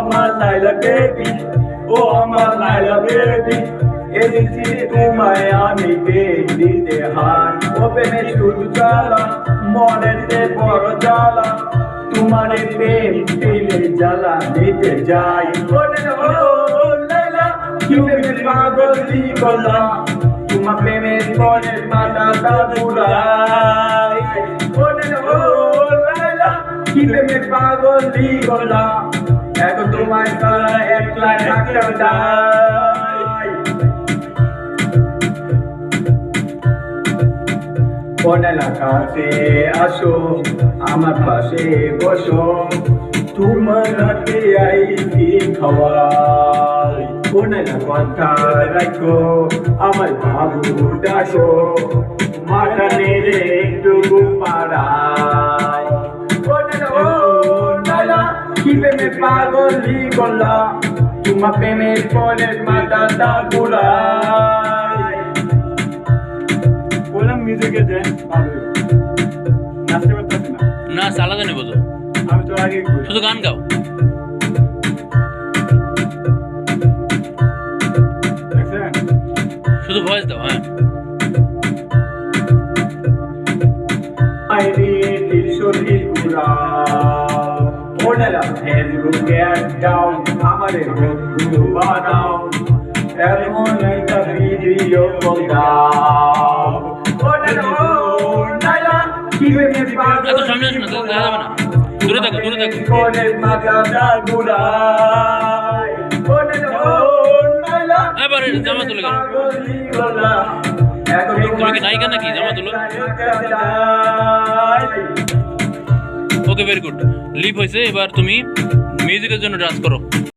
আমার লাইলা বেবি, ও আমার লাইলা বেবি, এসেছি তোমায় আমি দিতে হার। ও প্রেমে শুধু জ্বালা, মনেতে বড় জ্বালা, তোমার প্রেম পেলে জ্বালা নিতে যাই। ও লাইলা কি প্রেমে পাগলি করলাম, তোমার প্রেমের পরে মাথাটা ঘুরাই। ও লাইলা কি প্রেমে পাগলি করলাম, এখন তোমার তারা একলা থাকতে চাই। কোনালা কাছে আসো, আমার পাশে বসো, তোমার রাতে আইসি খাওয়াই। কোনালা কথা রাখো, আমার বাবু ডাকো, মাথা নেড়ে একটু পাড়াই। কোনালা কি প্রেমে পাগলি করলা, তোমার প্রেমের পরে মাথাটা ঘুরাই। বললাম মিউজিকে দেন ভালো, নাচতে পারতেছি না। না আলাদা নেবো তো, আমি তো আগে শুধু গান গাও। দেখছেন, শুধু ভয়েস দাও। হ্যাঁ আইনি তিরশোটি ঘুরা, ওনারা ফেসবুকে ডাউন, আমাদের বন্ধু বানাও, এমন একটা ভিডিও দাও। ওনারা কি প্রেমে পাগল, এত সামনে আসো না, দেখা যাবে না। দূরে থাকো, দূরে থাকো। কোনের মাথাটা ঘুরাই। ওনারা এবারে জামা তুলে গেল। এখন তুমি কি নায়িকা নাকি? জামা তুলো। ওকে, ভেরি গুড। লিপ হয়েছে, এবার তুমি মিউজিকের জন্য ডান্স করো।